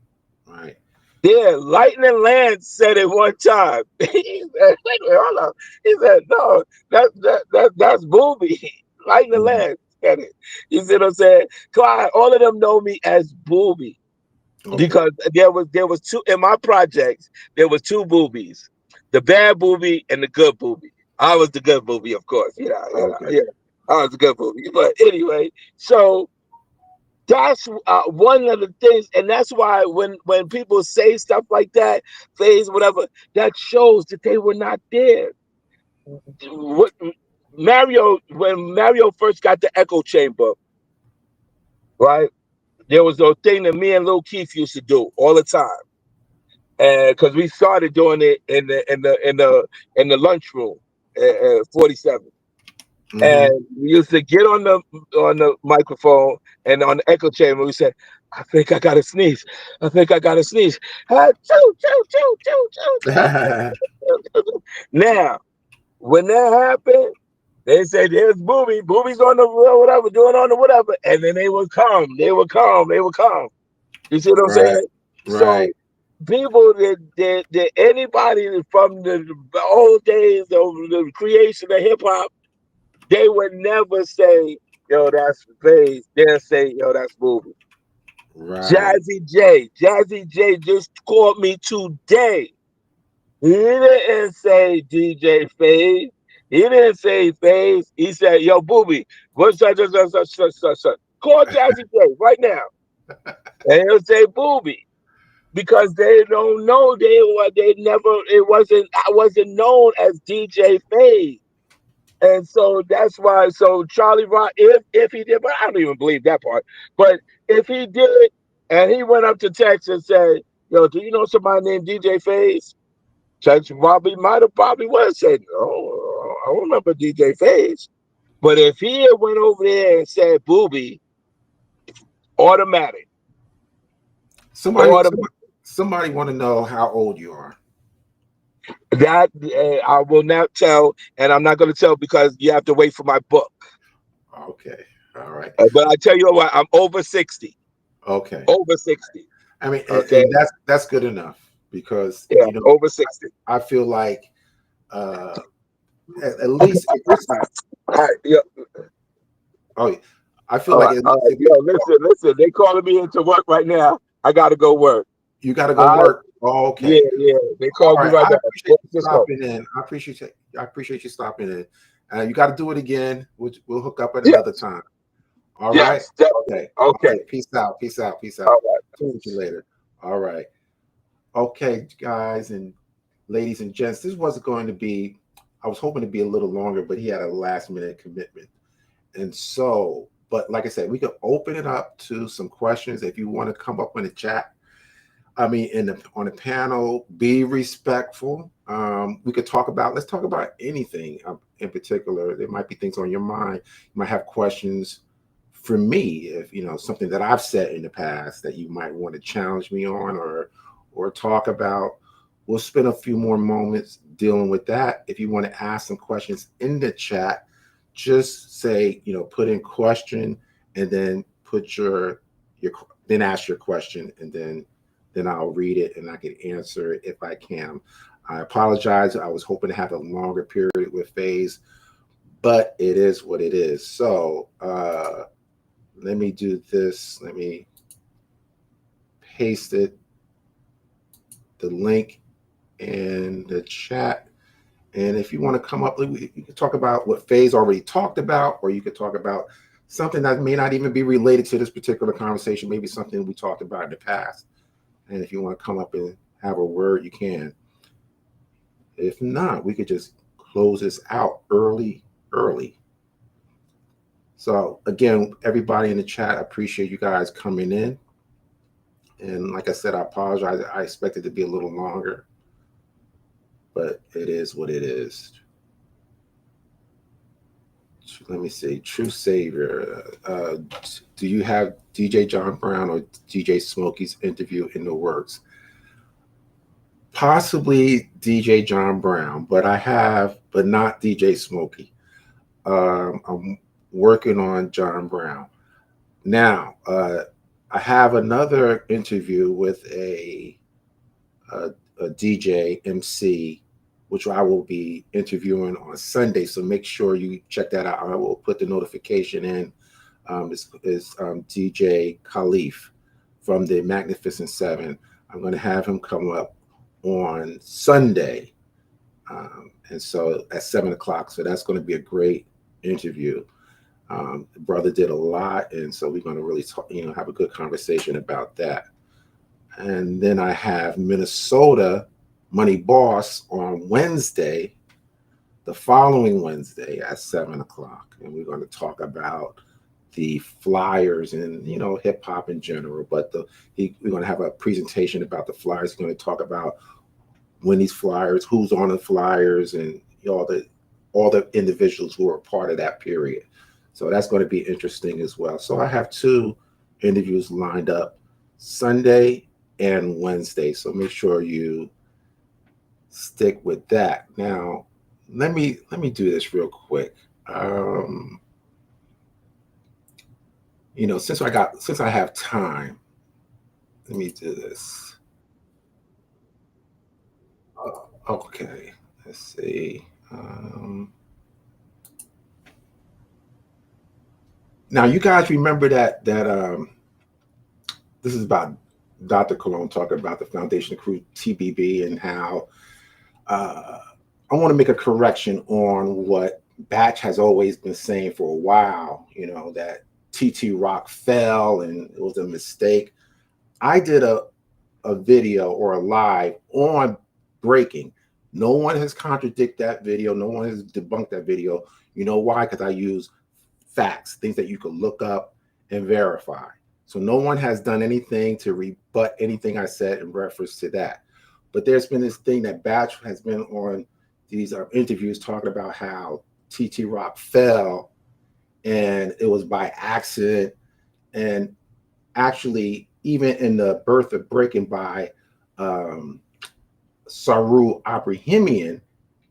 Speaker 2: Yeah, Lightning Lance said it one time. He said, hold on. He said, no, that's Booby. Lightning Lance said it. You see what I'm saying? Clyde, all of them know me as Booby. Okay. Because there was two in my projects, there were two Boobies. The bad Booby and the good Booby. I was the good Booby, of course. Yeah. I was the good Booby. But anyway, so that's one of the things, and that's why when people say stuff like that, Faze, whatever, that shows that they were not there. When Mario first got the echo chamber, right? There was a thing that me and Lil Keith used to do all the time, and because we started doing it in the lunchroom at 47. And we used to get on the microphone and on the echo chamber, we said, I think I got to sneeze. I think I got to sneeze. Now, when that happened, they said, there's Booby. Booby's on the whatever, doing on the whatever. And then they would come. You see what I'm saying?
Speaker 1: Right.
Speaker 2: So people that anybody from the old days of the creation of hip hop, they would never say, "Yo, that's Faze." They'll say, "Yo, that's Booby."
Speaker 1: Right.
Speaker 2: Jazzy J just called me today. He didn't say DJ Faze. He didn't say Faze. He said, "Yo, Booby, what's that? Call Jazzy J right now." And he'll say Booby because they don't know they never I wasn't known as DJ Faze. And so that's why so Charlie Rock if he did, but I don't even believe that part. But if he did and he went up to Tex and said, "Yo, do you know somebody named DJ Faze?" Tex probably would have said, "Oh, I don't remember DJ Faze." But if he had went over there and said Booby, automatic,
Speaker 1: Somebody,
Speaker 2: automatic.
Speaker 1: somebody, somebody want to know how old you are.
Speaker 2: That I will not tell, and I'm not going to tell because you have to wait for my book.
Speaker 1: Okay. All right.
Speaker 2: But I tell you what, I'm over 60.
Speaker 1: Okay.
Speaker 2: Over 60.
Speaker 1: I mean,
Speaker 2: Okay.
Speaker 1: and that's good enough because
Speaker 2: Yeah, over 60.
Speaker 1: I feel like uh, at
Speaker 2: Okay.
Speaker 1: least if it's
Speaker 2: All right. Yeah.
Speaker 1: oh, yeah. I feel
Speaker 2: All
Speaker 1: like
Speaker 2: right.
Speaker 1: at
Speaker 2: All
Speaker 1: least
Speaker 2: right.
Speaker 1: if
Speaker 2: Yo, listen. They calling me into work right now. I got to go work.
Speaker 1: you got to go
Speaker 2: All right.
Speaker 1: work. Oh,
Speaker 2: Yeah.
Speaker 1: okay.
Speaker 2: Yeah. They
Speaker 1: All
Speaker 2: called me
Speaker 1: right.
Speaker 2: right
Speaker 1: I
Speaker 2: now.
Speaker 1: appreciate
Speaker 2: Well,
Speaker 1: you
Speaker 2: let's go.
Speaker 1: stopping in. I appreciate you stopping in. You got to do it again. We'll hook up at another
Speaker 2: Yes.
Speaker 1: time. All right.
Speaker 2: Yes. Definitely.
Speaker 1: Okay. All
Speaker 2: Okay.
Speaker 1: right. Peace out. Peace out. Peace
Speaker 2: All
Speaker 1: out.
Speaker 2: right.
Speaker 1: Talk to you
Speaker 2: Peace.
Speaker 1: later. All right. Okay, guys and ladies and gents, this wasn't going to be, I was hoping to be a little longer, but he had a last minute commitment. And so, but like I said, we could open it up to some questions if you want to come up in the chat. I mean, on the panel, be respectful. We could let's talk about anything in particular. There might be things on your mind. You might have questions for me, if something that I've said in the past that you might want to challenge me on or talk about. We'll spend a few more moments dealing with that. If you want to ask some questions in the chat, just say, put in question and then put your then ask your question, and then I'll read it and I can answer it if I can. I apologize. I was hoping to have a longer period with Faze, but it is what it is. So let me do this. Let me paste the link in the chat. And if you want to come up, you can talk about what Faze already talked about, or you could talk about something that may not even be related to this particular conversation, maybe something we talked about in the past. And if you want to come up and have a word, you can. If not, we could just close this out early. So again, everybody in the chat, I appreciate you guys coming in. And like I said, I apologize. I expected it to be a little longer, but it is what it is. Let me see. True Savior. Do you have DJ John Brown or DJ Smokey's interview in the works? Possibly DJ John Brown, but not DJ Smokey. I'm working on John Brown. Now, I have another interview with a DJ MC, which I will be interviewing on Sunday. So make sure you check that out. I will put the notification in. It's DJ Khalif from the Magnificent Seven. I'm going to have him come up on Sunday. And so at 7 o'clock. So that's going to be a great interview. The brother did a lot, and so we're going to really talk, have a good conversation about that. And then I have Minnesota Money Boss on Wednesday, the following Wednesday at 7 o'clock, and we're going to talk about the flyers and hip hop in general. But we're going to have a presentation about the flyers. We're going to talk about when these flyers, who's on the flyers, and all the individuals who are part of that period. So that's going to be interesting as well. So I have two interviews lined up, Sunday and Wednesday. So make sure you stick with that. Now, let me do this real quick. Since I have time, let me do this. Okay, let's see. Now you guys remember that this is about Dr. Cologne talking about the Foundation Crew TBB and how I want to make a correction on what Batch has always been saying for a while, that TT Rock fell and it was a mistake. I did a video or a live on breaking. No one has contradicted that video. No one has debunked that video. You know why? Because I use facts, things that you can look up and verify. So no one has done anything to rebut anything I said in reference to that. But there's been this thing that Batch has been on these interviews talking about how TT Rock fell and it was by accident. And actually, even in the birth of breaking by Saru Abrahamian,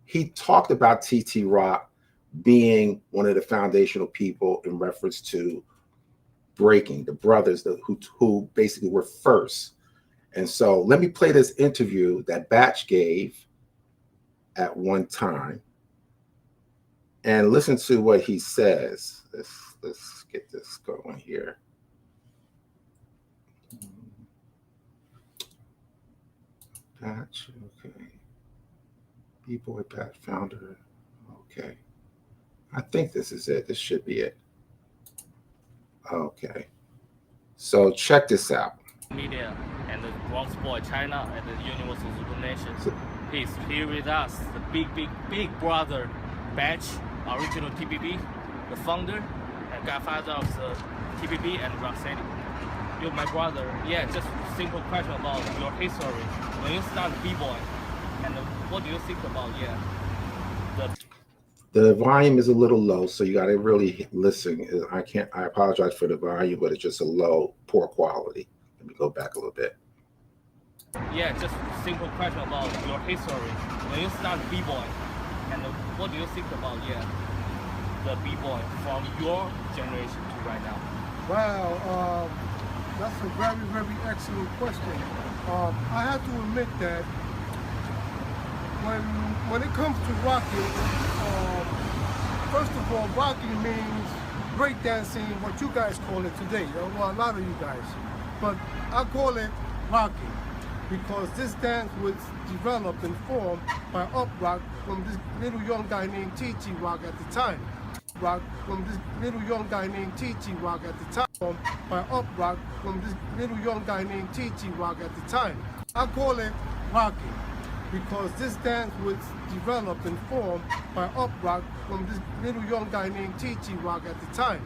Speaker 1: he talked about TT Rock being one of the foundational people in reference to breaking, the brothers who basically were first. And so let me play this interview that Batch gave at one time and listen to what he says. Let's get this going here. Batch, okay. B-Boy Batch founder. Okay. I think this is it. This should be it. Okay. So check this out.
Speaker 3: Media and the Bronx Boy China and the Universal Dissemination. Please here with us, the big brother Batch, original TBB, the founder and godfather of the TBB and Rocksteady. You're my brother. Yeah, just simple question about your history. When you start B-Boy, and what do you think about
Speaker 1: the volume is a little low, so you got to really listen. I apologize for the volume, but it's just a low, poor quality. Let me go back a little bit.
Speaker 3: Yeah, just simple question about your history. When you start B-Boy, and what do you think about the B-Boy from your generation to right now?
Speaker 4: Wow, that's a very excellent question. I have to admit that when it comes to rocking, first of all, rocking means breakdancing, what you guys call it today. Well, a lot of you guys, but I call it rocking because this dance was developed and formed by Uprock from this little young guy named TT Rock at the time. From this little young guy named TT Rock at the time. By Uprock from this little young guy named TT Rock at the time. I call it rocking because this dance was developed and formed by Uprock from this little young guy named TT Rock at the time.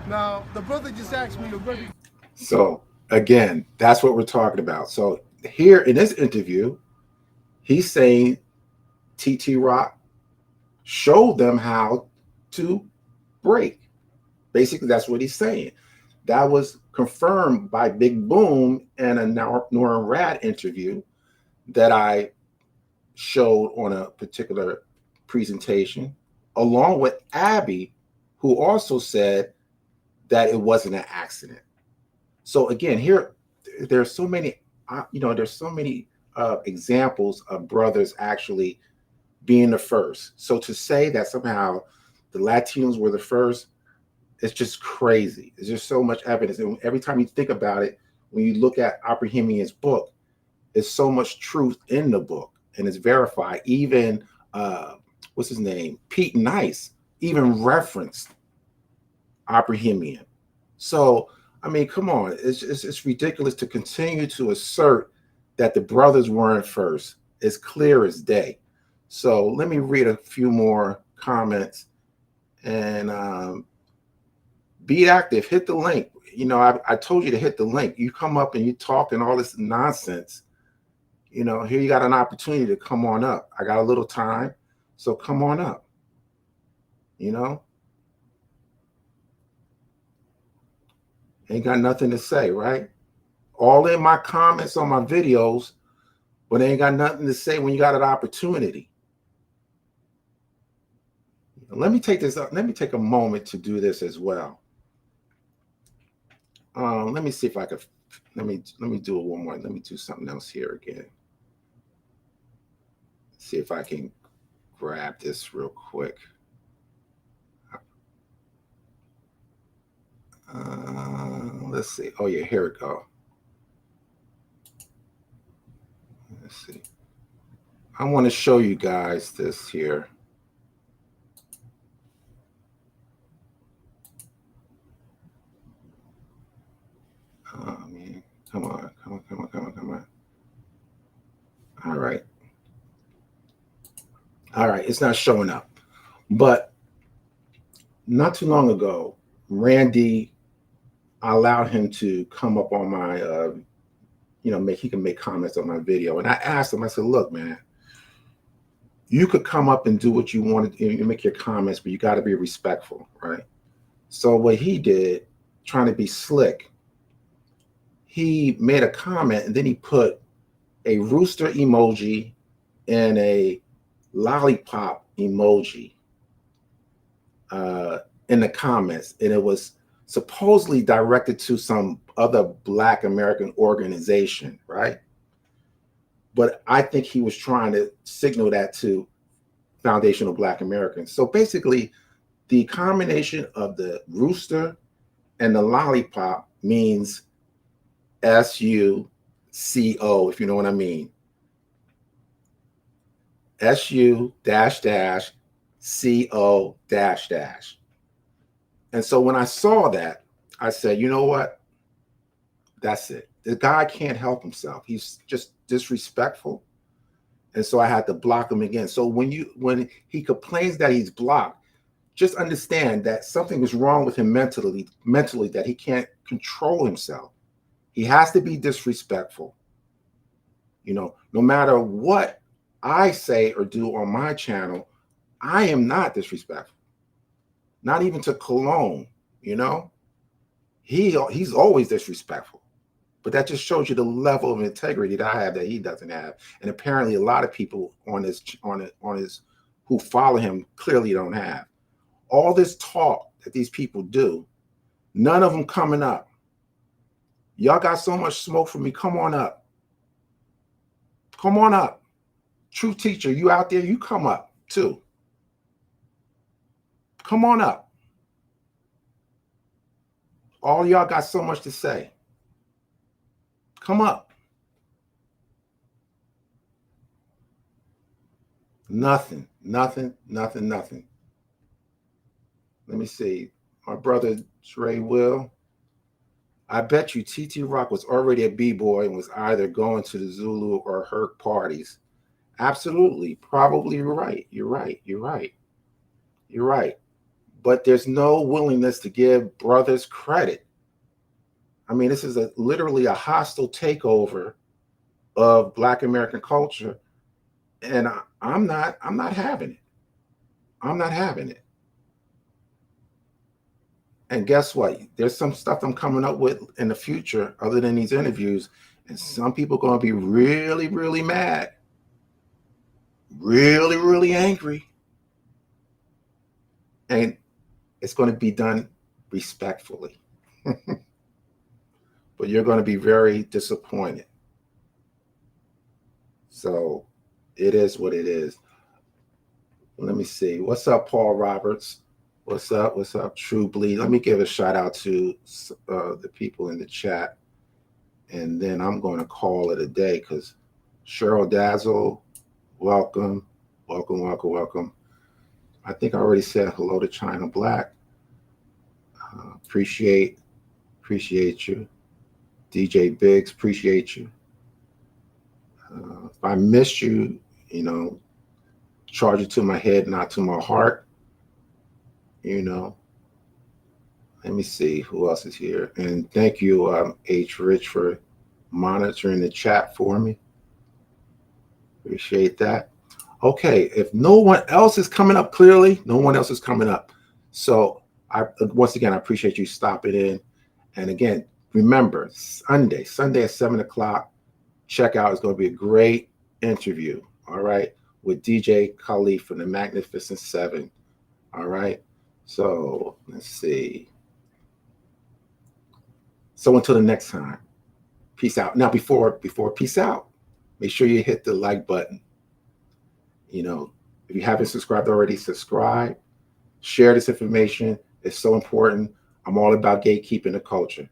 Speaker 4: Now, the brother just asked me a very...
Speaker 1: So, again, that's what we're talking about. So, here in this interview, he's saying TT Rock showed them how to break. Basically, that's what he's saying. That was confirmed by Big Boom in a Norman Rad interview that I showed on a particular presentation, along with Abby, who also said that it wasn't an accident. So again, here there's so many, there's so many examples of brothers actually being the first. So to say that somehow the Latinos were the first, it's just crazy. There's just so much evidence. And every time you think about it, when you look at Abrahamian's book, there's so much truth in the book and it's verified. Even, what's his name? Pete Nice even referenced Abrahamian. So, I mean, come on. It's ridiculous to continue to assert that the brothers weren't first. It's clear as day. So let me read a few more comments and be active. Hit the link. I told you to hit the link. You come up and you talk and all this nonsense. Here you got an opportunity to come on up. I got a little time, so come on up. Ain't got nothing to say, right? All in my comments on my videos, but ain't got nothing to say when you got an opportunity. Let me take this up. Let me take a moment to do this as well. Let me see if I could. Let me do it one more. Let me do something else here again. see if I can grab this real quick. Let's see. Oh yeah, here we go. Let's see. I want to show you guys this here. Oh man, come on. All right. It's not showing up. But not too long ago, Randy, I allowed him to come up on my, he can make comments on my video. And I asked him, I said, look, man, you could come up and do what you wanted, you make your comments, but you got to be respectful, right? So what he did, trying to be slick, he made a comment and then he put a rooster emoji and a lollipop emoji in the comments, and it was supposedly directed to some other Black American organization, right? But I think he was trying to signal that to foundational Black Americans. So basically, the combination of the rooster and the lollipop means SUCO, if you know what I mean. SU CO . And so when I saw that, I said, you know what? That's it. The guy can't help himself. He's just disrespectful. And so I had to block him again. So when he complains that he's blocked, just understand that something is wrong with him mentally, that he can't control himself. He has to be disrespectful. No matter what I say or do on my channel, I am not disrespectful. Not even to Cologne, He's always disrespectful. But that just shows you the level of integrity that I have that he doesn't have. And apparently a lot of people on his who follow him clearly don't have. All this talk that these people do, none of them coming up. Y'all got so much smoke for me. Come on up. Come on up. True teacher, you out there, you come up too. Come on up. All y'all got so much to say. Come up. Nothing. Let me see. My brother Trey Will. I bet you TT Rock was already a B-boy and was either going to the Zulu or Herc parties. Absolutely. Probably right. You're right. But there's no willingness to give brothers credit. I mean, this is literally a hostile takeover of Black American culture. And I'm not having it. I'm not having it. And guess what? There's some stuff I'm coming up with in the future other than these interviews. And some people are going to be really, really mad. Really, really angry. And it's going to be done respectfully. But you're going to be very disappointed. So it is what it is. Let me see. What's up, Paul Roberts? What's up, True Bleed? Let me give a shout out to the people in the chat. And then I'm going to call it a day because Cheryl Dazzle, welcome. I think I already said hello to China Black. Appreciate you. DJ Biggs, appreciate you. If I missed you, charge it to my head, not to my heart. Let me see who else is here. And thank you, H. Rich, for monitoring the chat for me. Appreciate that. Okay, if no one else is coming up, clearly, no one else is coming up. So once again, I appreciate you stopping in. And again, remember, Sunday at 7:00, check out. It's going to be a great interview, all right, with DJ Khalif from the Magnificent Seven, all right? So let's see. So until the next time, peace out. Now, before peace out, make sure you hit the like button. You know, if you haven't subscribed already, subscribe. Share this information. It's so important. I'm all about gatekeeping the culture.